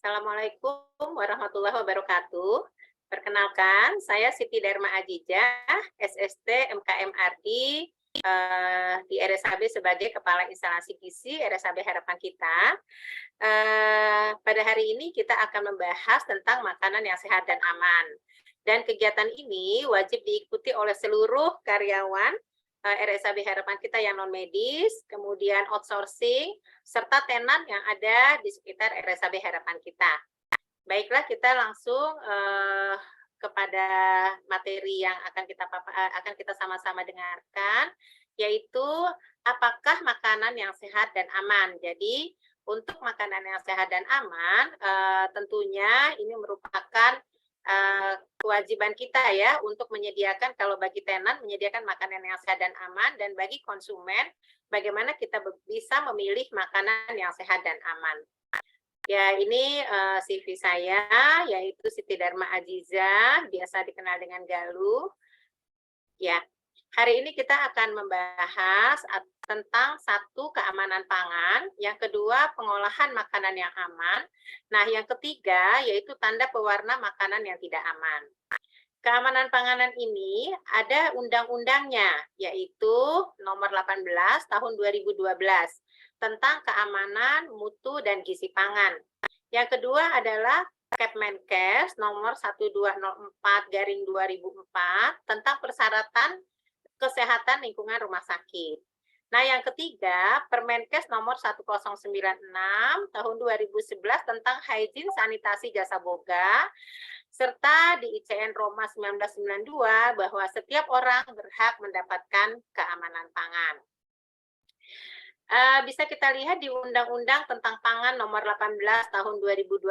Assalamualaikum warahmatullahi wabarakatuh. Perkenalkan, saya Siti Dharma Ajijah, SST MKMRD di RSAB sebagai Kepala Instalasi Gizi RSAB Harapan Kita. Pada hari ini kita akan membahas tentang makanan yang sehat dan aman. Dan kegiatan ini wajib diikuti oleh seluruh karyawan RSAB Harapan Kita yang non-medis, kemudian outsourcing, serta tenan yang ada di sekitar RSAB Harapan Kita. Baiklah, kita langsung kepada materi yang akan kita sama-sama dengarkan, yaitu apakah makanan yang sehat dan aman. Jadi, untuk makanan yang sehat dan aman, tentunya ini merupakan kewajiban kita ya untuk menyediakan, kalau bagi tenan menyediakan makanan yang sehat dan aman, dan bagi konsumen bagaimana kita bisa memilih makanan yang sehat dan aman. Ya, ini CV saya, yaitu Siti Dharma Ajijah, biasa dikenal dengan Galuh. Ya, hari ini kita akan membahas tentang satu, keamanan pangan, yang kedua pengolahan makanan yang aman, nah yang ketiga yaitu tanda pewarna makanan yang tidak aman. Keamanan panganan ini ada undang-undangnya, yaitu nomor 18 tahun 2012 tentang keamanan, mutu, dan gizi pangan. Yang kedua adalah Kepmenkes nomor 1204/2004 tentang persyaratan kesehatan lingkungan rumah sakit. Nah, yang ketiga, Permenkes nomor 1096 tahun 2011 tentang hygiene sanitasi jasa boga, serta di ICN Roma 1992 bahwa setiap orang berhak mendapatkan keamanan pangan. Bisa kita lihat di Undang-Undang tentang Pangan nomor 18 tahun 2012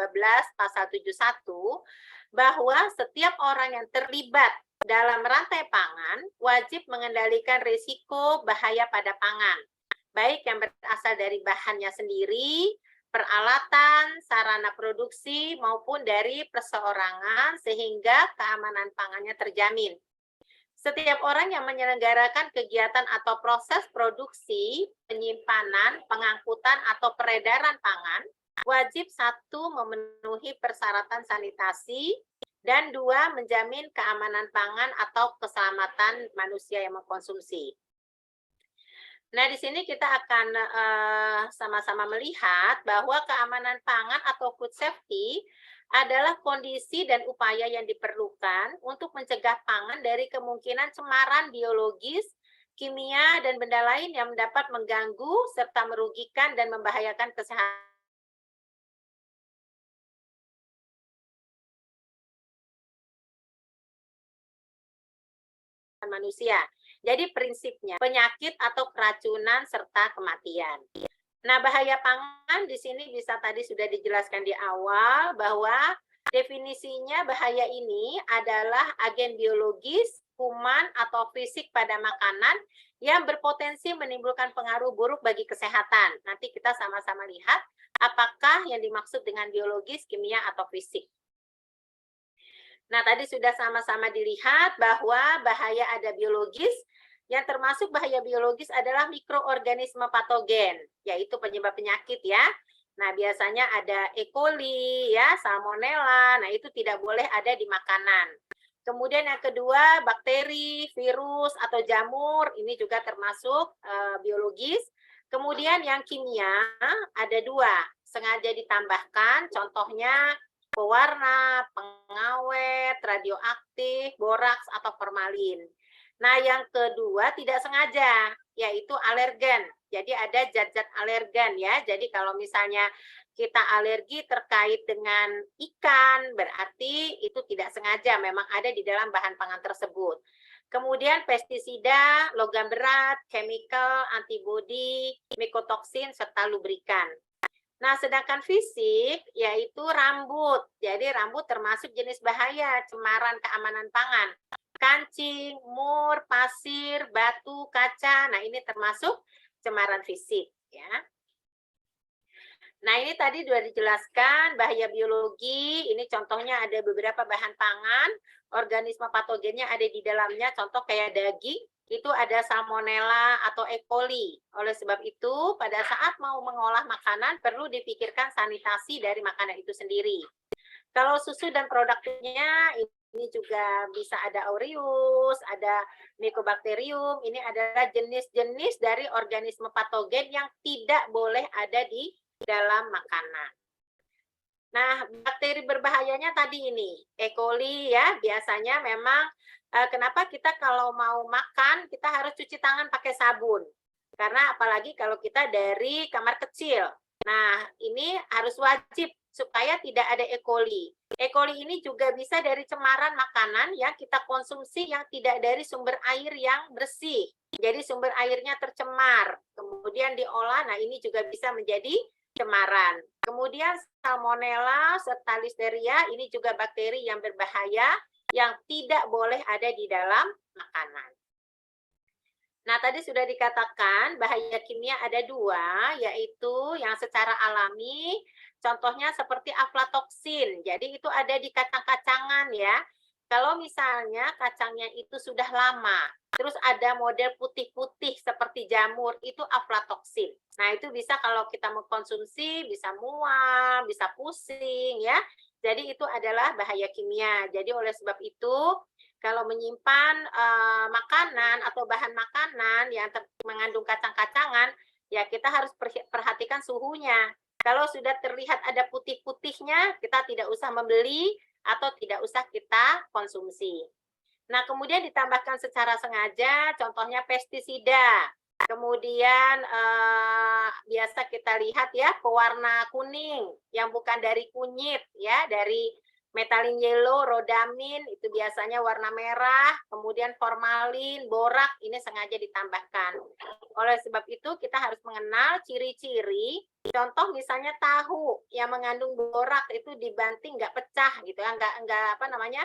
pasal 71 bahwa setiap orang yang terlibat dalam rantai pangan wajib mengendalikan risiko bahaya pada pangan, baik yang berasal dari bahannya sendiri, peralatan, sarana produksi, maupun dari perseorangan, sehingga keamanan pangannya terjamin. Setiap orang yang menyelenggarakan kegiatan atau proses produksi, penyimpanan, pengangkutan, atau peredaran pangan, wajib satu, memenuhi persyaratan sanitasi, dan dua, menjamin keamanan pangan atau keselamatan manusia yang mengkonsumsi. Nah, di sini kita akan sama-sama melihat bahwa keamanan pangan atau food safety adalah kondisi dan upaya yang diperlukan untuk mencegah pangan dari kemungkinan cemaran biologis, kimia, dan benda lain yang dapat mengganggu serta merugikan dan membahayakan kesehatan manusia. Jadi prinsipnya penyakit atau keracunan serta kematian. Nah, bahaya pangan di sini bisa tadi sudah dijelaskan di awal bahwa definisinya bahaya ini adalah agen biologis, kuman, atau fisik pada makanan yang berpotensi menimbulkan pengaruh buruk bagi kesehatan. Nanti kita sama-sama lihat apakah yang dimaksud dengan biologis, kimia, atau fisik. Nah, tadi sudah sama-sama dilihat bahwa bahaya ada biologis, yang termasuk bahaya biologis adalah mikroorganisme patogen, yaitu penyebab penyakit ya. Nah, biasanya ada E. coli, ya, salmonella, nah itu tidak boleh ada di makanan. Kemudian yang kedua, bakteri, virus, atau jamur, ini juga termasuk biologis. Kemudian yang kimia, ada dua, sengaja ditambahkan, contohnya pewarna, pengawet, radioaktif, boraks, atau formalin. Nah, yang kedua tidak sengaja, yaitu alergen. Jadi ada zat-zat alergen ya. Jadi kalau misalnya kita alergi terkait dengan ikan, berarti itu tidak sengaja, memang ada di dalam bahan pangan tersebut. Kemudian pestisida, logam berat, chemical, antibodi, mikotoksin, serta lubrikan. Nah, sedangkan fisik yaitu rambut. Jadi rambut termasuk jenis bahaya cemaran keamanan pangan. Kancing, mur, pasir, batu, kaca. Nah, ini termasuk cemaran fisik ya. Nah, ini tadi sudah dijelaskan bahaya biologi. Ini contohnya ada beberapa bahan pangan, organisme patogennya ada di dalamnya, contoh kayak daging itu ada Salmonella atau E. coli. Oleh sebab itu, pada saat mau mengolah makanan perlu dipikirkan sanitasi dari makanan itu sendiri. Kalau susu dan produknya ini juga bisa ada aureus, ada mycobacterium. Ini adalah jenis-jenis dari organisme patogen yang tidak boleh ada di dalam makanan. Nah, bakteri berbahayanya tadi ini, E. coli ya, biasanya memang kenapa kita kalau mau makan, kita harus cuci tangan pakai sabun. Karena apalagi kalau kita dari kamar kecil. Nah, ini harus wajib supaya tidak ada E. coli. E. coli ini juga bisa dari cemaran makanan yang kita konsumsi yang tidak dari sumber air yang bersih. Jadi sumber airnya tercemar, kemudian diolah, nah ini juga bisa menjadi cemaran. Kemudian Salmonella serta Listeria ini juga bakteri yang berbahaya yang tidak boleh ada di dalam makanan. Nah, tadi sudah dikatakan bahaya kimia ada dua, yaitu yang secara alami, contohnya seperti aflatoksin. Jadi itu ada di kacang-kacangan ya. Kalau misalnya kacangnya itu sudah lama, terus ada model putih-putih seperti jamur, itu aflatoksin. Nah, itu bisa kalau kita mengkonsumsi, bisa mual, bisa pusing ya. Jadi itu adalah bahaya kimia. Jadi oleh sebab itu, kalau menyimpan makanan atau bahan makanan yang mengandung kacang-kacangan, ya kita harus perhatikan suhunya. Kalau sudah terlihat ada putih-putihnya, kita tidak usah membeli atau tidak usah kita konsumsi. Nah, kemudian ditambahkan secara sengaja, contohnya pestisida. Kemudian biasa kita lihat ya pewarna kuning yang bukan dari kunyit ya, dari metalin yellow, rodamin itu biasanya warna merah, kemudian formalin, borak ini sengaja ditambahkan. Oleh sebab itu kita harus mengenal ciri-ciri. Contoh misalnya tahu yang mengandung borak itu dibanting nggak pecah gitu ya, nggak apa namanya,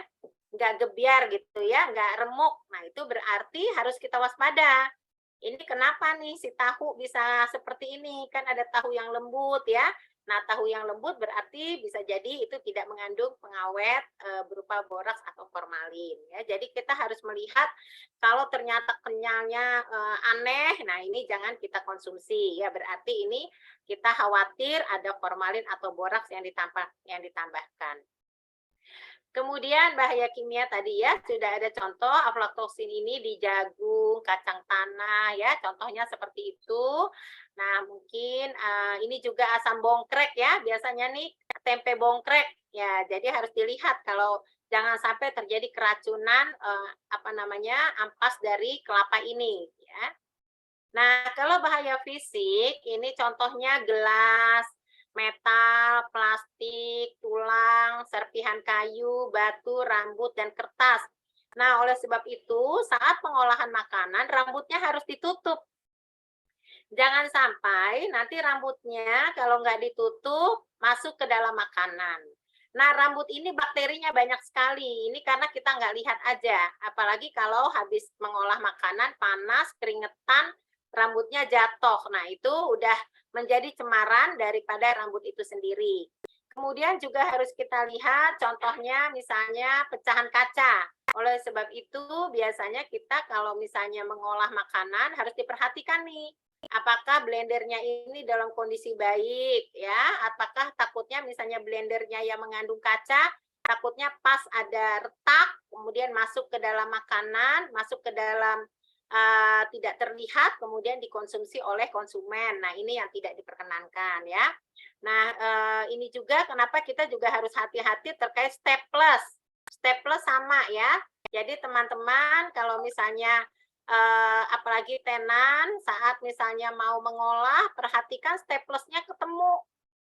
nggak gebiar gitu ya, nggak remuk. Nah itu berarti harus kita waspada. Ini kenapa nih si tahu bisa seperti ini? Kan ada tahu yang lembut ya. Nah, tahu yang lembut berarti bisa jadi itu tidak mengandung pengawet berupa boraks atau formalin ya. Jadi kita harus melihat kalau ternyata kenyalnya aneh, nah ini jangan kita konsumsi ya. Berarti ini kita khawatir ada formalin atau boraks yang ditambahkan. Kemudian bahaya kimia tadi ya, sudah ada contoh aflatoksin ini di jagung, kacang tanah ya, contohnya seperti itu. Nah, mungkin ini juga asam bongkrek ya, biasanya nih tempe bongkrek ya. Jadi harus dilihat kalau jangan sampai terjadi keracunan apa namanya? Ampas dari kelapa ini ya. Nah, kalau bahaya fisik ini contohnya gelas, metal, plastik, tulang, serpihan kayu, batu, rambut, dan kertas. Nah, oleh sebab itu, saat pengolahan makanan, rambutnya harus ditutup. Jangan sampai nanti rambutnya kalau nggak ditutup, masuk ke dalam makanan. Nah, rambut ini bakterinya banyak sekali. Ini karena kita nggak lihat aja. Apalagi kalau habis mengolah makanan, panas, keringetan, rambutnya jatuh. Nah, itu udah menjadi cemaran daripada rambut itu sendiri. Kemudian juga harus kita lihat contohnya misalnya pecahan kaca. Oleh sebab itu biasanya kita kalau misalnya mengolah makanan harus diperhatikan nih. Apakah blendernya ini dalam kondisi baik ya? Apakah takutnya misalnya blendernya yang mengandung kaca, takutnya pas ada retak, kemudian masuk ke dalam makanan, masuk ke dalam tidak terlihat, kemudian dikonsumsi oleh konsumen. Nah, ini yang tidak diperkenankan ya. Nah, ini juga kenapa kita juga harus hati-hati terkait staples. Staples sama ya. Jadi teman-teman kalau misalnya apalagi tenan saat misalnya mau mengolah, perhatikan staplesnya ketemu.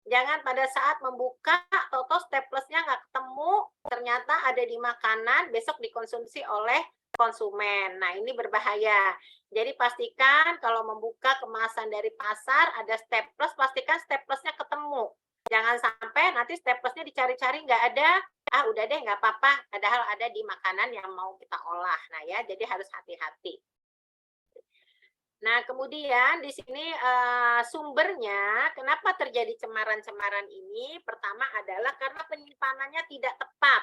Jangan pada saat membuka, toto staplesnya nggak ketemu, ternyata ada di makanan, besok dikonsumsi oleh konsumen. Nah, ini berbahaya. Jadi pastikan kalau membuka kemasan dari pasar ada staples, pastikan staplesnya ketemu. Jangan sampai nanti staplesnya dicari-cari nggak ada, udah deh nggak apa-apa, padahal ada di makanan yang mau kita olah. Nah ya, jadi harus hati-hati. Nah, kemudian di sini sumbernya, kenapa terjadi cemaran-cemaran ini? Pertama adalah karena penyimpanannya tidak tepat.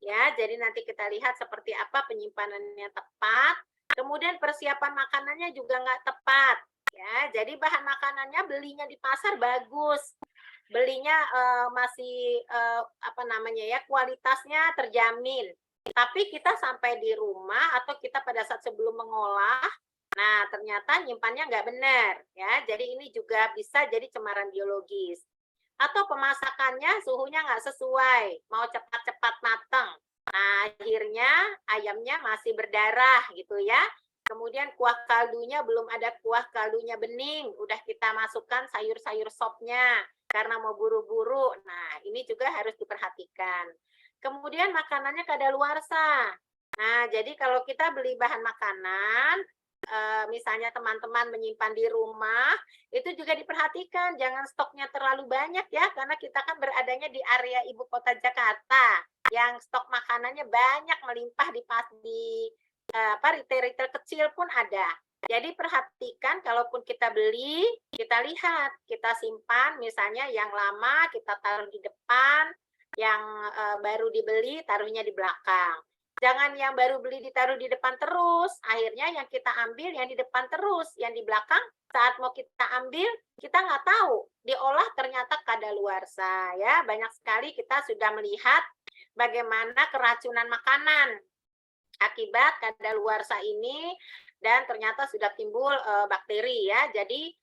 Ya, jadi nanti kita lihat seperti apa penyimpanannya tepat. Kemudian persiapan makanannya juga nggak tepat, ya. Jadi bahan makanannya belinya di pasar bagus, belinya masih apa namanya ya, kualitasnya terjamin. Tapi kita sampai di rumah atau kita pada saat sebelum mengolah, nah ternyata nyimpannya nggak benar, ya. Jadi ini juga bisa jadi cemaran biologis. Atau pemasakannya suhunya nggak sesuai, mau cepat-cepat matang. Nah, akhirnya ayamnya masih berdarah gitu ya. Kemudian kuah kaldunya belum ada kuah kaldunya bening, udah kita masukkan sayur-sayur sopnya karena mau buru-buru. Nah, ini juga harus diperhatikan. Kemudian makanannya kadaluarsa. Nah, jadi kalau kita beli bahan makanan, misalnya teman-teman menyimpan di rumah, itu juga diperhatikan, jangan stoknya terlalu banyak ya, karena kita kan beradanya di area ibu kota Jakarta, yang stok makanannya banyak melimpah di retail-retail kecil pun ada. Jadi perhatikan kalaupun kita beli, kita lihat, kita simpan misalnya yang lama kita taruh di depan, yang baru dibeli taruhnya di belakang. Jangan yang baru beli ditaruh di depan terus, akhirnya yang kita ambil yang di depan terus, yang di belakang saat mau kita ambil, kita nggak tahu, diolah ternyata kadaluarsa ya. Banyak sekali kita sudah melihat bagaimana keracunan makanan akibat kadaluarsa ini dan ternyata sudah timbul bakteri ya. Jadi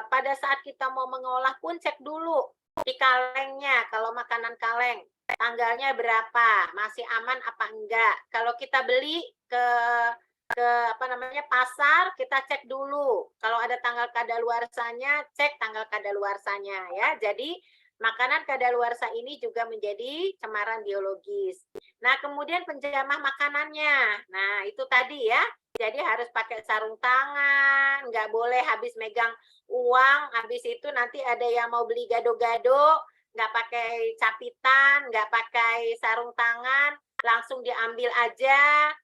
pada saat kita mau mengolah pun cek dulu di kalengnya, kalau makanan kaleng tanggalnya berapa, masih aman apa enggak. Kalau kita beli ke apa namanya pasar, kita cek dulu. Kalau ada tanggal kadaluarsanya, cek tanggal kadaluarsanya ya. Jadi makanan kadaluarsa ini juga menjadi cemaran biologis. Nah, kemudian penjamah makanannya. Nah, itu tadi ya. Jadi harus pakai sarung tangan, nggak boleh habis megang uang, habis itu nanti ada yang mau beli gado-gado, nggak pakai capitan, nggak pakai sarung tangan, langsung diambil aja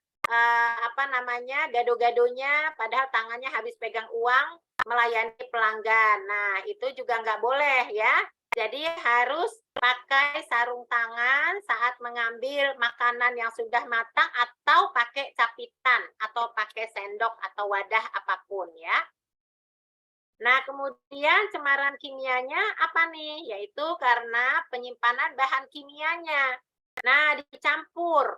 apa namanya gado-gadonya, padahal tangannya habis pegang uang melayani pelanggan. Nah, itu juga nggak boleh ya. Jadi harus pakai sarung tangan saat mengambil makanan yang sudah matang atau pakai capitan atau pakai sendok atau wadah apapun ya. Nah, kemudian cemaran kimianya apa nih? Yaitu karena penyimpanan bahan kimianya. Nah, dicampur.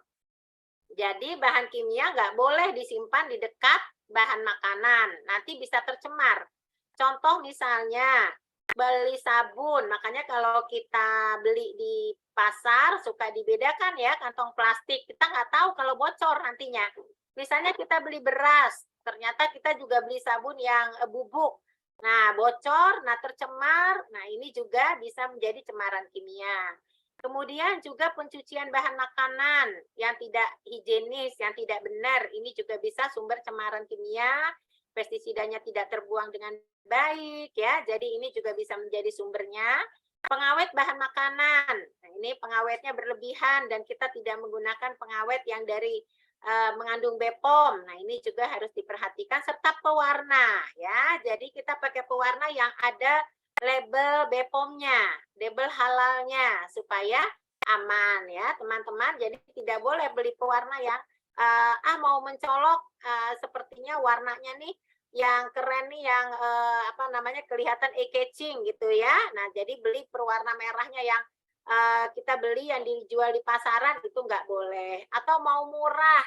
Jadi bahan kimia nggak boleh disimpan di dekat bahan makanan. Nanti bisa tercemar. Contoh misalnya, beli sabun. Makanya kalau kita beli di pasar, suka dibedakan ya kantong plastik. Kita nggak tahu kalau bocor nantinya. Misalnya kita beli beras, ternyata kita juga beli sabun yang bubuk. Nah, bocor, nah tercemar, nah ini juga bisa menjadi cemaran kimia. Kemudian juga pencucian bahan makanan yang tidak higienis, yang tidak benar, ini juga bisa sumber cemaran kimia, pestisidanya tidak terbuang dengan baik ya, jadi ini juga bisa menjadi sumbernya. Pengawet bahan makanan, nah ini pengawetnya berlebihan dan kita tidak menggunakan pengawet yang dari mengandung BPOM. Nah, ini juga harus diperhatikan serta pewarna ya. Jadi kita pakai pewarna yang ada label BPOM-nya, label halalnya supaya aman ya, teman-teman. Jadi tidak boleh beli pewarna yang mau mencolok sepertinya warnanya nih yang keren nih yang apa namanya kelihatan eye-catching gitu ya. Nah, jadi beli pewarna merahnya yang kita beli yang dijual di pasaran itu nggak boleh. Atau mau murah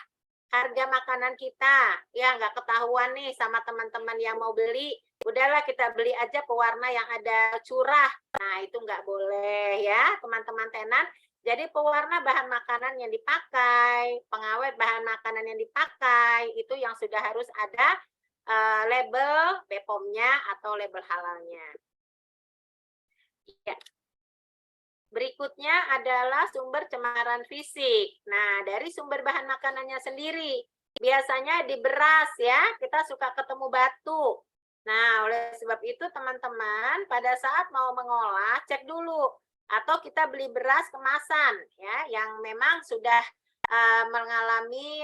harga makanan kita, ya nggak ketahuan nih sama teman-teman yang mau beli, udahlah kita beli aja pewarna yang ada curah. Nah, itu nggak boleh ya teman-teman tenan. Jadi pewarna bahan makanan yang dipakai, pengawet bahan makanan yang dipakai, itu yang sudah harus ada label BPOM-nya atau label halalnya. Ya. Berikutnya adalah sumber cemaran fisik. Nah, dari sumber bahan makanannya sendiri. Biasanya di beras ya, kita suka ketemu batu. Nah, oleh sebab itu teman-teman pada saat mau mengolah cek dulu atau kita beli beras kemasan ya yang memang sudah mengalami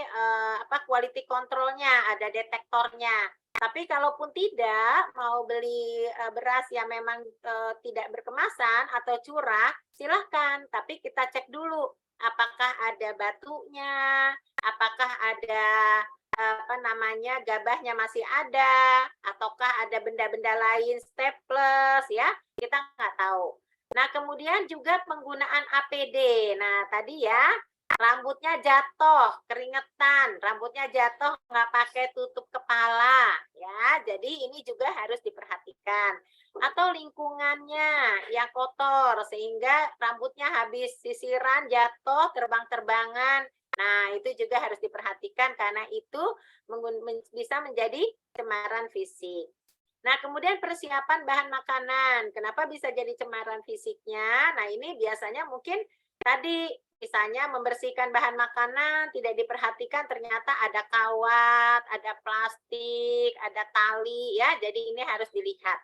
quality controlnya, ada detektornya. Tapi kalaupun tidak mau beli beras yang memang tidak berkemasan atau curah, silahkan. Tapi kita cek dulu apakah ada batunya, apakah ada gabahnya masih ada, ataukah ada benda-benda lain staples ya, kita nggak tahu. Nah, kemudian juga penggunaan APD. Nah, tadi ya, rambutnya jatuh, keringetan, rambutnya jatuh nggak pakai tutup kepala ya. Jadi ini juga harus diperhatikan. Atau lingkungannya yang kotor sehingga rambutnya habis sisiran jatuh terbang-terbangan. Nah, itu juga harus diperhatikan karena itu bisa menjadi cemaran fisik. Nah, kemudian persiapan bahan makanan. Kenapa bisa jadi cemaran fisiknya? Nah, ini biasanya mungkin tadi misalnya membersihkan bahan makanan tidak diperhatikan, ternyata ada kawat, ada plastik, ada tali ya. Jadi ini harus dilihat.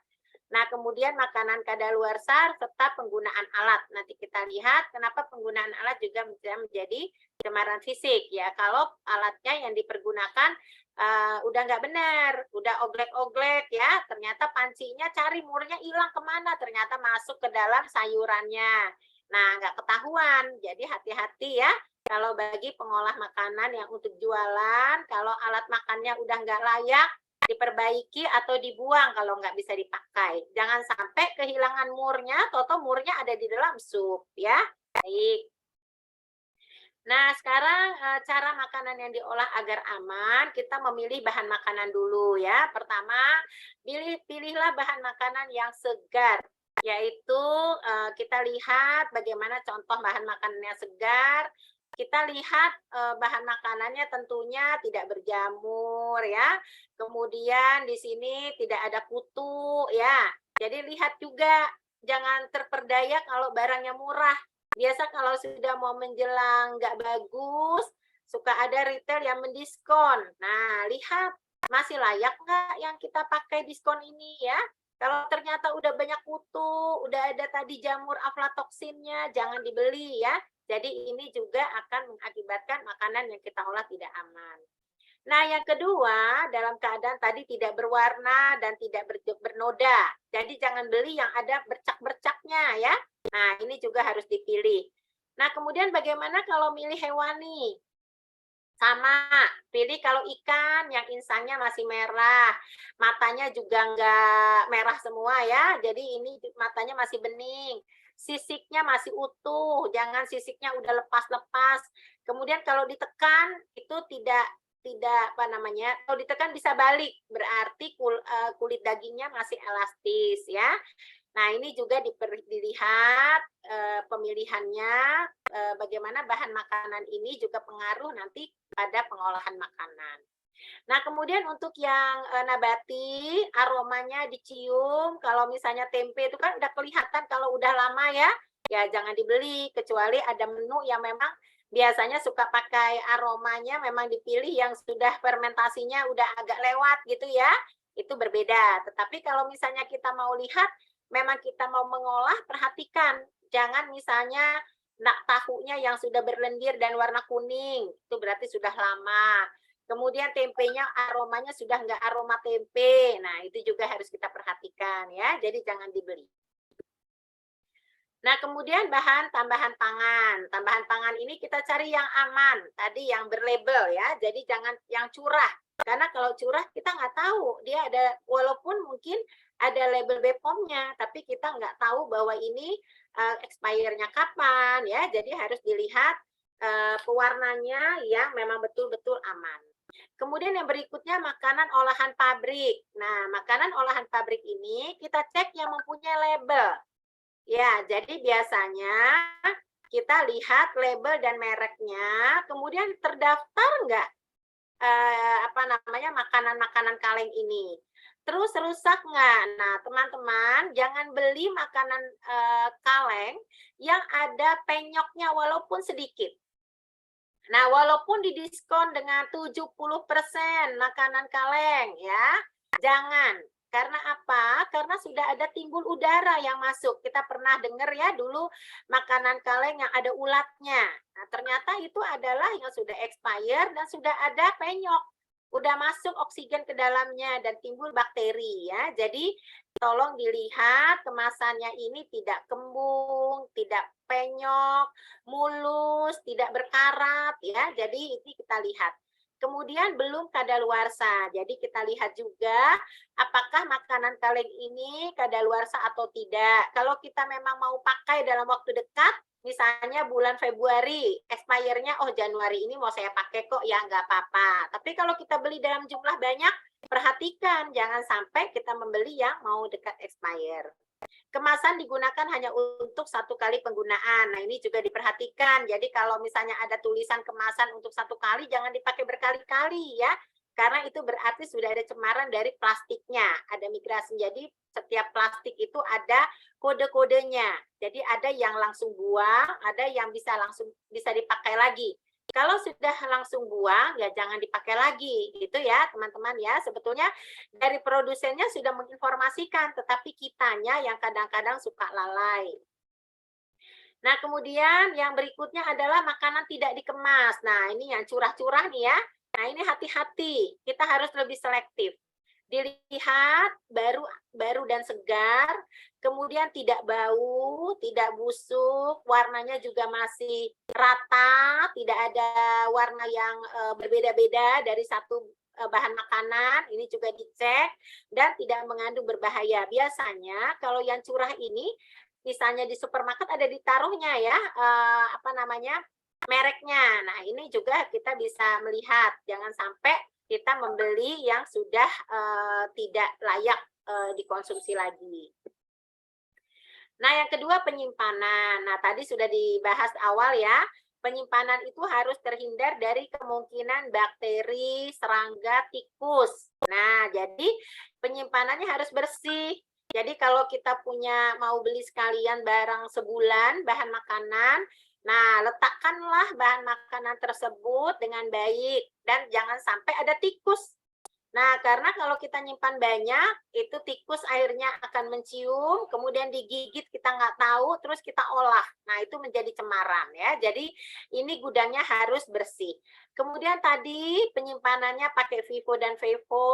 Nah, kemudian makanan kadaluarsa serta penggunaan alat. Nanti kita lihat kenapa penggunaan alat juga bisa menjadi cemaran fisik ya. Kalau alatnya yang dipergunakan udah nggak benar, udah oglek-oglek ya, ternyata pancinya cari murnya hilang kemana, ternyata masuk ke dalam sayurannya. Nah, nggak ketahuan, jadi hati-hati ya. Kalau bagi pengolah makanan yang untuk jualan, kalau alat makannya udah nggak layak, diperbaiki atau dibuang kalau nggak bisa dipakai. Jangan sampai kehilangan murnya, toto murnya ada di dalam sup ya. Baik. Nah, sekarang cara makanan yang diolah agar aman, kita memilih bahan makanan dulu ya. Pertama, pilihlah bahan makanan yang segar, yaitu kita lihat bagaimana contoh bahan makanan yang segar. Kita lihat bahan makanannya tentunya tidak berjamur ya. Kemudian di sini tidak ada kutu ya. Jadi lihat juga, jangan terperdaya kalau barangnya murah. Biasa kalau sudah mau menjelang nggak bagus, suka ada retail yang mendiskon. Nah, lihat masih layak nggak yang kita pakai diskon ini ya. Kalau ternyata udah banyak kutu, udah ada tadi jamur aflatoksinnya, jangan dibeli ya. Jadi ini juga akan mengakibatkan makanan yang kita olah tidak aman. Nah, yang kedua, dalam keadaan tadi tidak berwarna dan tidak bernoda. Jadi jangan beli yang ada bercak-bercaknya ya. Nah, ini juga harus dipilih. Nah, kemudian bagaimana kalau milih hewani? Sama, pilih kalau ikan yang insangnya masih merah, matanya juga nggak merah semua ya, jadi ini matanya masih bening, sisiknya masih utuh, jangan sisiknya udah lepas-lepas. Kemudian kalau ditekan itu tidak kalau ditekan bisa balik, berarti kulit dagingnya masih elastis ya. Nah, ini juga dilihat pemilihannya, bagaimana bahan makanan ini juga pengaruh nanti pada pengolahan makanan. Nah, kemudian untuk yang nabati, aromanya dicium, kalau misalnya tempe itu kan udah kelihatan kalau udah lama ya, ya jangan dibeli, kecuali ada menu yang memang biasanya suka pakai aromanya, memang dipilih yang sudah fermentasinya udah agak lewat gitu ya, itu berbeda. Tetapi kalau misalnya kita mau lihat, memang kita mau mengolah, perhatikan, jangan misalnya tahunya yang sudah berlendir dan warna kuning, itu berarti sudah lama. Kemudian tempenya aromanya sudah nggak aroma tempe. Nah, itu juga harus kita perhatikan ya. Jadi jangan dibeli. Nah, kemudian bahan tambahan pangan. Tambahan pangan ini kita cari yang aman. Tadi yang berlabel ya. Jadi jangan yang curah. Karena kalau curah kita nggak tahu. Dia ada, walaupun mungkin ada label BPOM-nya, tapi kita nggak tahu bahwa ini expire-nya kapan ya. Jadi harus dilihat pewarnanya yang memang betul-betul aman. Kemudian yang berikutnya makanan olahan pabrik. Nah, makanan olahan pabrik ini kita cek yang mempunyai label. Ya, jadi biasanya kita lihat label dan mereknya, kemudian terdaftar nggak makanan-makanan kaleng ini. Terus rusak nggak? Nah, teman-teman jangan beli makanan kaleng yang ada penyoknya walaupun sedikit. Nah, walaupun didiskon dengan 70% makanan kaleng ya, jangan. Karena apa? Karena sudah ada timbul udara yang masuk. Kita pernah dengar ya dulu makanan kaleng yang ada ulatnya. Nah, ternyata itu adalah yang sudah expired dan sudah ada penyok. Udah masuk oksigen ke dalamnya dan timbul bakteri ya. Jadi tolong dilihat kemasannya ini tidak kembung, tidak penyok, mulus, tidak berkarat ya. Jadi ini kita lihat. kemudian belum kadaluarsa. Jadi kita lihat juga apakah makanan kaleng ini kadaluarsa atau tidak. Kalau kita memang mau pakai dalam waktu dekat, misalnya bulan Februari, expire-nya oh Januari ini mau saya pakai kok, ya nggak apa-apa. Tapi kalau kita beli dalam jumlah banyak, perhatikan jangan sampai kita membeli yang mau dekat expire. Kemasan digunakan hanya untuk satu kali penggunaan. Nah, ini juga diperhatikan. Jadi kalau misalnya ada tulisan kemasan untuk satu kali, jangan dipakai berkali-kali ya. Karena itu berarti sudah ada cemaran dari plastiknya, ada migrasi. Jadi setiap plastik itu ada kode-kodenya. Jadi ada yang langsung buang, ada yang bisa dipakai lagi. Kalau sudah langsung buang, ya jangan dipakai lagi, gitu ya teman-teman ya. Sebetulnya dari produsennya sudah menginformasikan, tetapi kitanya yang kadang-kadang suka lalai. Nah, kemudian yang berikutnya adalah makanan tidak dikemas. Nah, ini yang curah-curah nih ya. Nah, ini hati-hati, kita harus lebih selektif. Dilihat baru dan segar, kemudian tidak bau, tidak busuk, warnanya juga masih rata, tidak ada warna yang berbeda-beda dari satu bahan makanan, ini juga dicek, dan tidak mengandung berbahaya. Biasanya kalau yang curah ini, misalnya di supermarket ada ditaruhnya ya, mereknya. Nah, ini juga kita bisa melihat, jangan sampai kita membeli yang sudah tidak layak dikonsumsi lagi. Nah, yang kedua penyimpanan. Nah, tadi sudah dibahas awal ya. Penyimpanan itu harus terhindar dari kemungkinan bakteri, serangga, tikus. Nah, jadi penyimpanannya harus bersih. Jadi kalau kita mau beli sekalian barang sebulan, bahan makanan, nah, letakkanlah bahan makanan tersebut dengan baik dan jangan sampai ada tikus. Nah, karena kalau kita nyimpan banyak, itu tikus airnya akan mencium, kemudian digigit kita nggak tahu, terus kita olah. Nah, itu menjadi cemaran ya. Jadi ini gudangnya harus bersih. Kemudian tadi penyimpanannya pakai FIFO dan FIFO.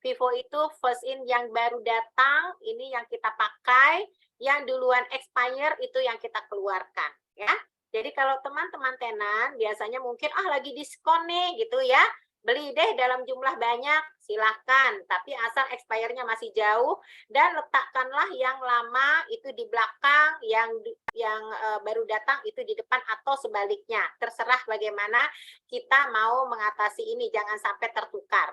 FIFO itu first in yang baru datang, ini yang kita pakai. Yang duluan expire itu yang kita keluarkan ya. Jadi kalau teman-teman tenan biasanya mungkin lagi diskon nih gitu ya, beli deh dalam jumlah banyak, silahkan. Tapi asal expire-nya masih jauh dan letakkanlah yang lama itu di belakang, yang baru datang itu di depan atau sebaliknya. Terserah bagaimana kita mau mengatasi ini, jangan sampai tertukar.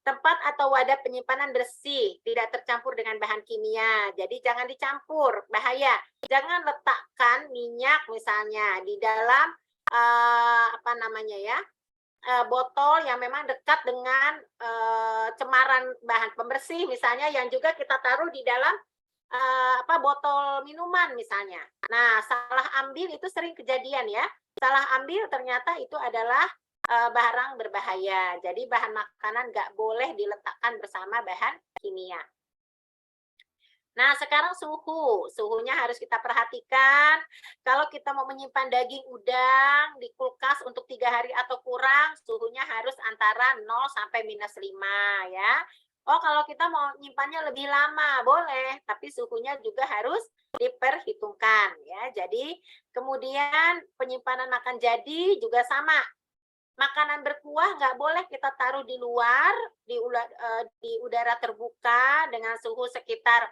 Tempat atau wadah penyimpanan bersih, tidak tercampur dengan bahan kimia. Jadi jangan dicampur, bahaya. Jangan letakkan minyak misalnya di dalam botol yang memang dekat dengan cemaran bahan pembersih misalnya, yang juga kita taruh di dalam botol minuman misalnya. Nah, salah ambil itu sering kejadian ya. Salah ambil ternyata itu adalah barang berbahaya. Jadi bahan makanan nggak boleh diletakkan bersama bahan kimia. Nah, sekarang suhunya harus kita perhatikan. Kalau kita mau menyimpan daging udang di kulkas untuk 3 hari atau kurang, suhunya harus antara 0 sampai -5 ya. Oh, kalau kita mau nyimpannya lebih lama, boleh, tapi suhunya juga harus diperhitungkan ya. Jadi, kemudian penyimpanan makan jadi juga sama. Makanan berkuah nggak boleh kita taruh di luar, di udara terbuka dengan suhu sekitar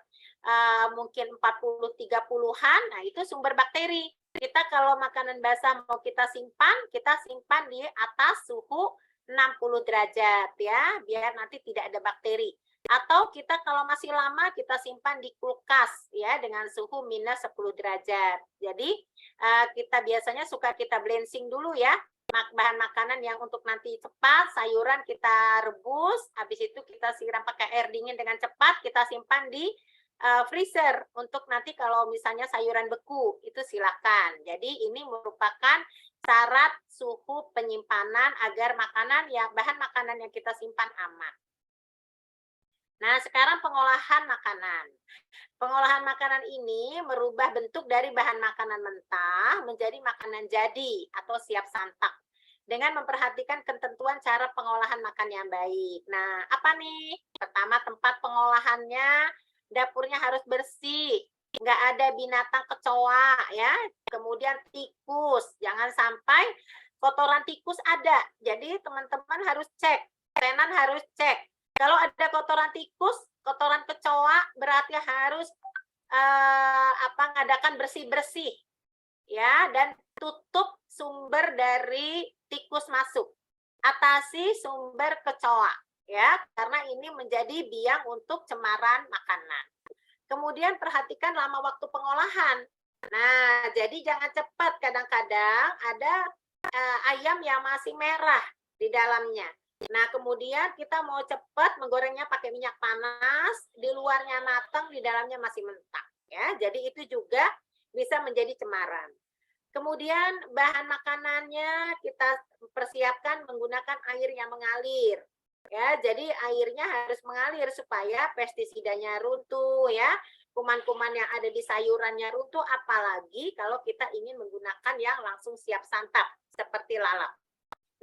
mungkin 40-30-an, nah itu sumber bakteri. Kita kalau makanan basah mau kita simpan di atas suhu 60 derajat ya, biar nanti tidak ada bakteri. Atau kita kalau masih lama kita simpan di kulkas ya dengan suhu -10 derajat. Jadi kita biasanya suka kita blensing dulu ya, bahan makanan yang untuk nanti cepat, sayuran kita rebus, habis itu kita siram pakai air dingin dengan cepat, kita simpan di freezer untuk nanti kalau misalnya sayuran beku, itu silakan. Jadi ini merupakan syarat suhu penyimpanan agar bahan makanan yang kita simpan aman. Nah, sekarang pengolahan makanan. Pengolahan makanan ini merubah bentuk dari bahan makanan mentah menjadi makanan jadi atau siap santap dengan memperhatikan ketentuan cara pengolahan makan yang baik. Nah, apa nih? Pertama, tempat pengolahannya, dapurnya harus bersih, nggak ada binatang kecoa ya, kemudian tikus, jangan sampai kotoran tikus ada. Jadi teman-teman harus cek, tenan harus cek. Kalau ada kotoran tikus, kotoran kecoa, berarti harus ngadakan bersih-bersih, ya, dan tutup sumber dari tikus masuk. Atasi sumber kecoa, ya, karena ini menjadi biang untuk cemaran makanan. Kemudian perhatikan lama waktu pengolahan. Nah, jadi jangan cepat. Kadang-kadang ada ayam yang masih merah di dalamnya. Nah, kemudian kita mau cepat menggorengnya pakai minyak panas, di luarnya matang, di dalamnya masih mentah. Ya, jadi itu juga bisa menjadi cemaran. Kemudian bahan makanannya kita persiapkan menggunakan air yang mengalir. Ya, jadi airnya harus mengalir supaya pestisidanya runtuh, ya. Kuman-kuman yang ada di sayurannya runtuh, apalagi kalau kita ingin menggunakan yang langsung siap santap seperti lalap.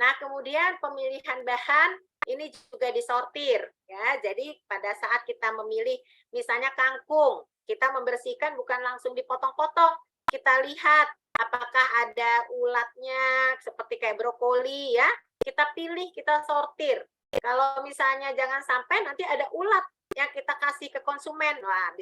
Nah, kemudian pemilihan bahan ini juga disortir, ya. Jadi pada saat kita memilih misalnya kangkung, kita membersihkan bukan langsung dipotong-potong. Kita lihat apakah ada ulatnya seperti kayak brokoli, ya. Kita pilih, kita sortir. Kalau misalnya jangan sampai nanti ada ulat yang kita kasih ke konsumen, wah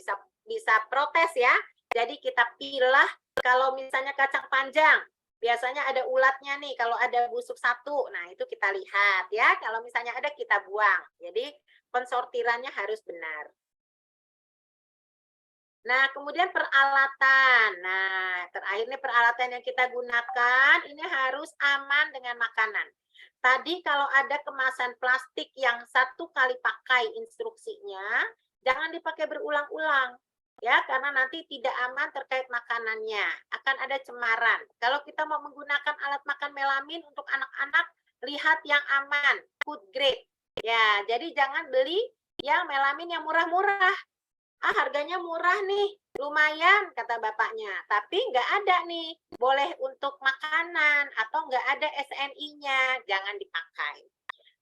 bisa protes, ya. Jadi kita pilih. Kalau misalnya kacang panjang, biasanya ada ulatnya nih, kalau ada busuk satu, nah itu kita lihat, ya. Kalau misalnya ada, kita buang. Jadi pensortirannya harus benar. Nah, kemudian peralatan. Nah, terakhir nih peralatan yang kita gunakan ini harus aman dengan makanan. Tadi kalau ada kemasan plastik yang 1 kali pakai instruksinya, jangan dipakai berulang-ulang. Ya, karena nanti tidak aman terkait makanannya. Akan ada cemaran. Kalau kita mau menggunakan alat makan melamin untuk anak-anak, lihat yang aman, food grade. Ya, jadi jangan beli yang melamin yang murah-murah. Harganya murah nih, lumayan kata bapaknya, tapi nggak ada nih, boleh untuk makanan atau nggak ada SNI-nya, jangan dipakai.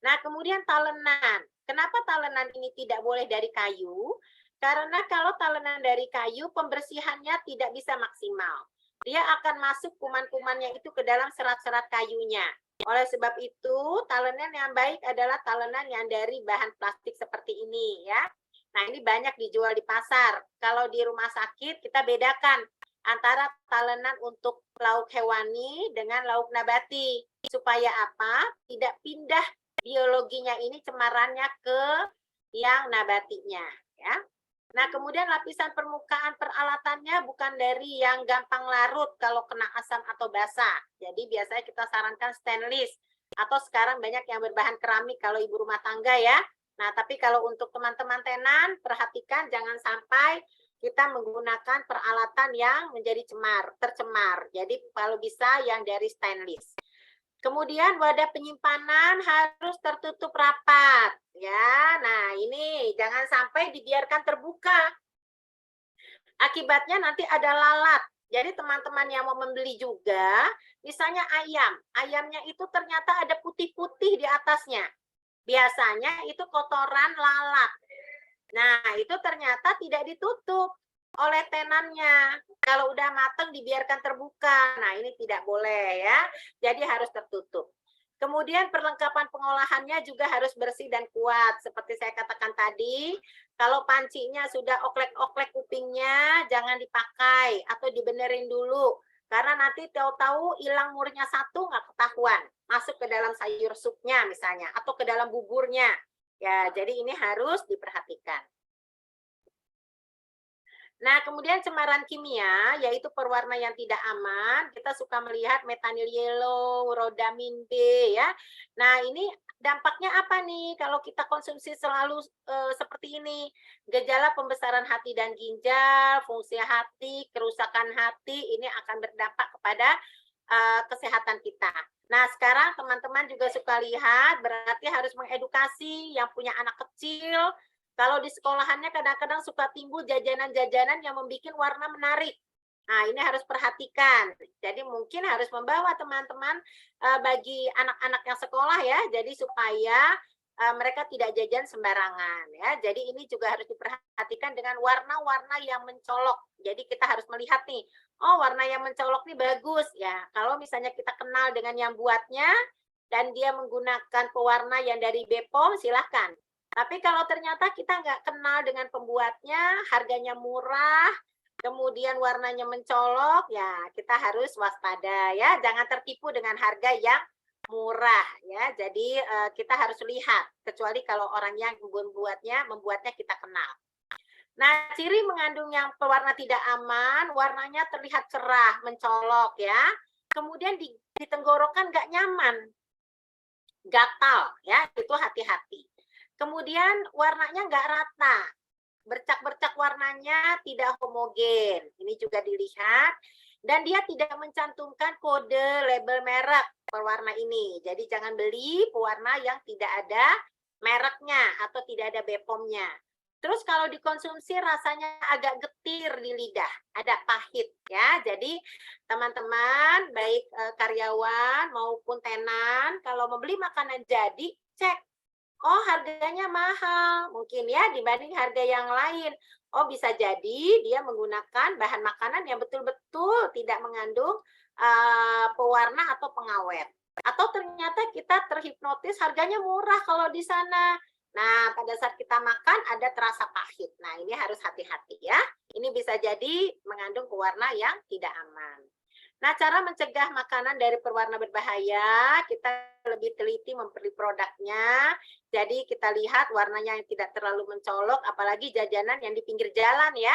Nah, kemudian talenan. Kenapa talenan ini tidak boleh dari kayu? Karena kalau talenan dari kayu, pembersihannya tidak bisa maksimal. Dia akan masuk kuman-kumannya itu ke dalam serat-serat kayunya. Oleh sebab itu, talenan yang baik adalah talenan yang dari bahan plastik seperti ini, ya. Nah, ini banyak dijual di pasar. Kalau di rumah sakit, kita bedakan antara talenan untuk lauk hewani dengan lauk nabati. Supaya apa? Tidak pindah biologinya ini cemarannya ke yang nabatinya. Ya. Nah, kemudian lapisan permukaan peralatannya bukan dari yang gampang larut kalau kena asam atau basah. Jadi biasanya kita sarankan stainless. Atau sekarang banyak yang berbahan keramik kalau ibu rumah tangga, ya. Nah, tapi kalau untuk teman-teman tenan, perhatikan jangan sampai kita menggunakan peralatan yang menjadi tercemar. Jadi kalau bisa yang dari stainless. Kemudian wadah penyimpanan harus tertutup rapat. Ya, nah ini jangan sampai dibiarkan terbuka. Akibatnya nanti ada lalat. Jadi teman-teman yang mau membeli juga, misalnya ayamnya itu ternyata ada putih-putih di atasnya. Biasanya itu kotoran lalat. Nah, itu ternyata tidak ditutup oleh tenannya. Kalau udah matang dibiarkan terbuka. Nah, ini tidak boleh, ya. Jadi harus tertutup. Kemudian perlengkapan pengolahannya juga harus bersih dan kuat. Seperti saya katakan tadi, kalau pancinya sudah oklek-oklek kupingnya, jangan dipakai atau dibenerin dulu. Karena nanti tahu-tahu hilang murnya satu nggak ketahuan. Masuk ke dalam sayur supnya misalnya, atau ke dalam buburnya. Ya, jadi ini harus diperhatikan. Nah, kemudian cemaran kimia, yaitu pewarna yang tidak aman, kita suka melihat metanyl yellow, rhodamin B, ya. Nah, ini dampaknya apa nih kalau kita konsumsi selalu seperti ini? Gejala pembesaran hati dan ginjal, fungsi hati, kerusakan hati, ini akan berdampak kepada kesehatan kita. Nah, sekarang teman-teman juga suka lihat, berarti harus mengedukasi yang punya anak kecil. Kalau di sekolahannya kadang-kadang suka timbul jajanan-jajanan yang membuat warna menarik. Nah, ini harus perhatikan. Jadi mungkin harus membawa teman-teman bagi anak-anak yang sekolah, ya. Jadi supaya mereka tidak jajan sembarangan, ya. Jadi ini juga harus diperhatikan dengan warna-warna yang mencolok. Jadi kita harus melihat nih, oh warna yang mencolok nih bagus ya. Kalau misalnya kita kenal dengan yang buatnya dan dia menggunakan pewarna yang dari Bepom, silahkan. Tapi kalau ternyata kita nggak kenal dengan pembuatnya, harganya murah, kemudian warnanya mencolok, ya kita harus waspada ya. Jangan tertipu dengan harga yang murah ya. Jadi kita harus lihat, kecuali kalau orang yang membuatnya kita kenal. Nah, ciri mengandung yang pewarna tidak aman, warnanya terlihat cerah, mencolok ya. Kemudian di tenggorokan nggak nyaman, gatal ya, itu hati-hati. Kemudian warnanya nggak rata, bercak-bercak warnanya tidak homogen, ini juga dilihat. Dan dia tidak mencantumkan kode label merek pewarna ini. Jadi jangan beli pewarna yang tidak ada mereknya atau tidak ada Bepomnya. Terus kalau dikonsumsi rasanya agak getir di lidah, ada pahit ya. Jadi teman-teman, baik karyawan maupun tenan, kalau membeli makanan jadi, cek. Oh, harganya mahal, mungkin ya dibanding harga yang lain. Oh, bisa jadi dia menggunakan bahan makanan yang betul-betul tidak mengandung pewarna atau pengawet. Atau ternyata kita terhipnotis harganya murah kalau di sana. Nah, pada saat kita makan ada terasa pahit. Nah, ini harus hati-hati ya. Ini bisa jadi mengandung pewarna yang tidak aman. Nah, cara mencegah makanan dari pewarna berbahaya, kita lebih teliti membeli produknya. Jadi kita lihat warnanya yang tidak terlalu mencolok, apalagi jajanan yang di pinggir jalan ya.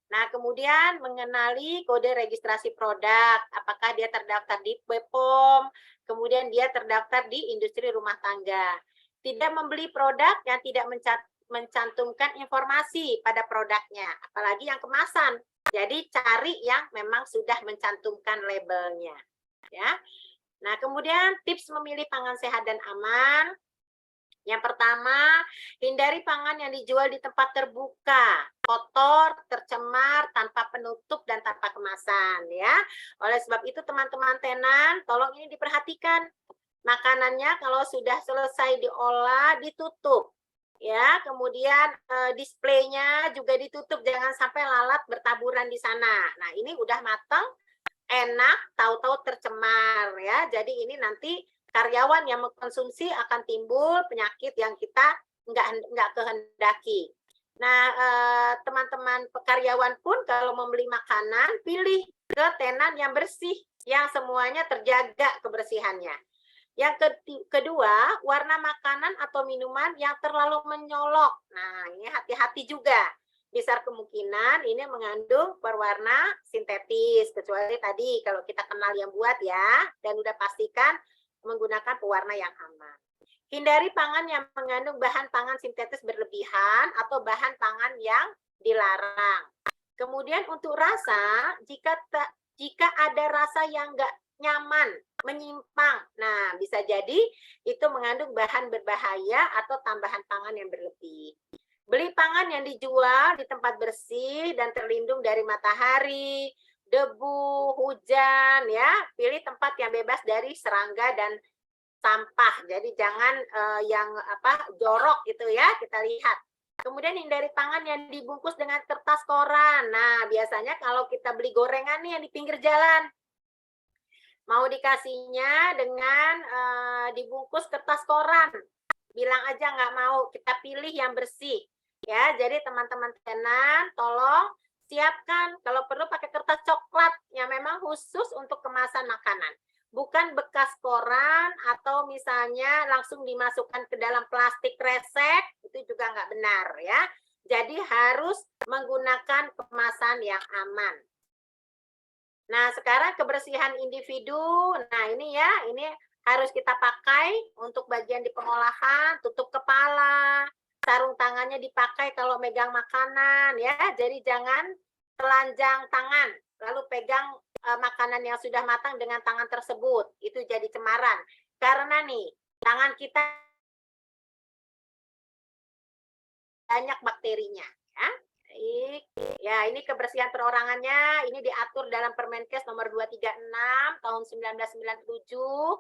Nah, kemudian mengenali kode registrasi produk, apakah dia terdaftar di Bepom, kemudian dia terdaftar di industri rumah tangga. Tidak membeli produk yang tidak mencantumkan informasi pada produknya, apalagi yang kemasan. Jadi cari yang memang sudah mencantumkan labelnya. Ya. Nah, kemudian tips memilih pangan sehat dan aman. Yang pertama, hindari pangan yang dijual di tempat terbuka, kotor, tercemar, tanpa penutup dan tanpa kemasan ya. Oleh sebab itu teman-teman tenan, tolong ini diperhatikan. Makanannya kalau sudah selesai diolah ditutup. Ya, kemudian displaynya juga ditutup, jangan sampai lalat bertaburan di sana. Nah, ini udah matang, enak, tahu-tahu tercemar ya. Jadi ini nanti karyawan yang mengkonsumsi akan timbul penyakit yang kita nggak kehendaki. Nah, teman-teman karyawan pun kalau membeli makanan, pilih ke tenan yang bersih, yang semuanya terjaga kebersihannya. Yang kedua, warna makanan atau minuman yang terlalu menyolok. Nah, ini hati-hati juga. Besar kemungkinan ini mengandung berwarna sintetis, kecuali tadi kalau kita kenal yang buat ya, dan udah pastikan menggunakan pewarna yang aman. Hindari pangan yang mengandung bahan pangan sintetis berlebihan atau bahan pangan yang dilarang. Kemudian untuk rasa, jika ada rasa yang enggak nyaman, menyimpang. Nah, bisa jadi itu mengandung bahan berbahaya atau tambahan pangan yang berlebih. Beli pangan yang dijual di tempat bersih dan terlindung dari matahari, debu, hujan ya. Pilih tempat yang bebas dari serangga dan sampah. Jadi jangan yang jorok gitu ya, kita lihat. Kemudian hindari pangan yang dibungkus dengan kertas koran. Nah, biasanya kalau kita beli gorengan nih yang di pinggir jalan, mau dikasihnya dengan dibungkus kertas koran, bilang aja nggak mau, kita pilih yang bersih ya. Jadi teman-teman tenan tolong siapkan kalau perlu pakai kertas coklat yang memang khusus untuk kemasan makanan, bukan bekas koran atau misalnya langsung dimasukkan ke dalam plastik kresek, itu juga nggak benar ya. Jadi harus menggunakan kemasan yang aman. Nah, sekarang kebersihan individu, nah ini ya, ini harus kita pakai untuk bagian di pengolahan, tutup kepala, sarung tangannya dipakai kalau megang makanan ya, jadi jangan telanjang tangan, lalu pegang makanan yang sudah matang dengan tangan tersebut, itu jadi cemaran. Karena nih, tangan kita banyak bakterinya ya. Ya, ini kebersihan perorangannya, ini diatur dalam Permenkes nomor 236 tahun 1997.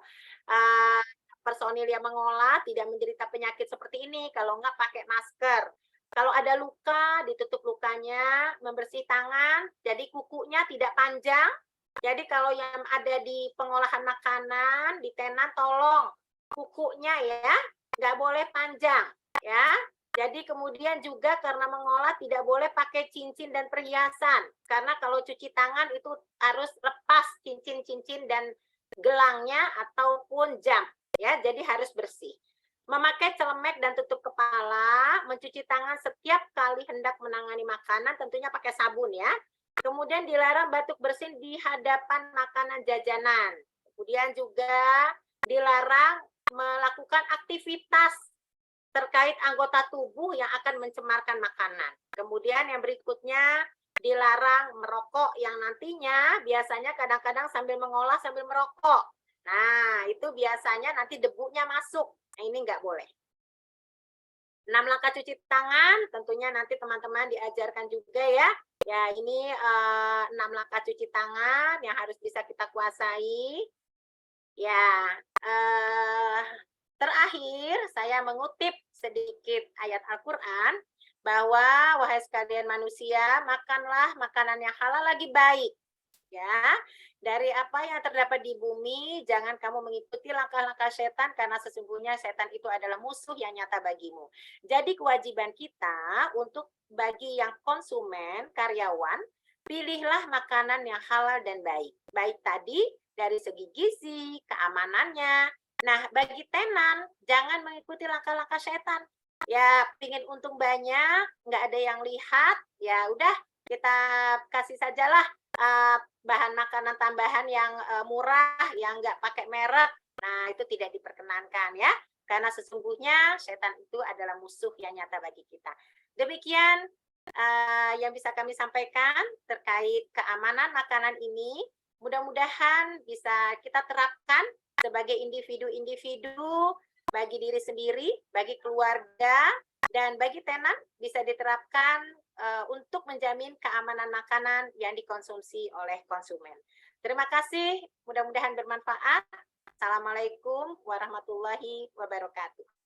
Personil yang mengolah tidak menderita penyakit seperti ini kalau nggak pakai masker. Kalau ada luka, ditutup lukanya, membersih tangan, jadi kukunya tidak panjang. Jadi kalau yang ada di pengolahan makanan, di tenan, tolong kukunya ya, nggak boleh panjang ya. Jadi kemudian juga karena mengolah tidak boleh pakai cincin dan perhiasan. Karena kalau cuci tangan itu harus lepas cincin-cincin dan gelangnya ataupun jam ya, jadi harus bersih. Memakai celemek dan tutup kepala, mencuci tangan setiap kali hendak menangani makanan, tentunya pakai sabun ya. Kemudian dilarang batuk bersin di hadapan makanan jajanan. Kemudian juga dilarang melakukan aktivitas terkait anggota tubuh yang akan mencemarkan makanan. Kemudian yang berikutnya dilarang merokok yang nantinya biasanya kadang-kadang sambil mengolah sambil merokok. Nah, itu biasanya nanti debunya masuk. Nah, ini nggak boleh. 6 langkah cuci tangan, tentunya nanti teman-teman diajarkan juga ya. Ya, ini 6 langkah cuci tangan yang harus bisa kita kuasai. Ya, terakhir saya mengutip sedikit ayat Al-Quran bahwa wahai sekalian manusia, makanlah makanan yang halal lagi baik. Ya, dari apa yang terdapat di bumi, jangan kamu mengikuti langkah-langkah setan karena sesungguhnya setan itu adalah musuh yang nyata bagimu. Jadi kewajiban kita untuk bagi yang konsumen, karyawan, pilihlah makanan yang halal dan baik. Baik tadi dari segi gizi, keamanannya. Nah, bagi tenan, jangan mengikuti langkah-langkah setan. Ya, pingin untung banyak, nggak ada yang lihat, ya udah kita kasih sajalah bahan makanan tambahan yang murah, yang nggak pakai merek. Nah, itu tidak diperkenankan ya, karena sesungguhnya setan itu adalah musuh yang nyata bagi kita. Demikian yang bisa kami sampaikan terkait keamanan makanan ini. Mudah-mudahan bisa kita terapkan sebagai individu-individu, bagi diri sendiri, bagi keluarga, dan bagi tenan bisa diterapkan untuk menjamin keamanan makanan yang dikonsumsi oleh konsumen. Terima kasih, mudah-mudahan bermanfaat. Assalamualaikum warahmatullahi wabarakatuh.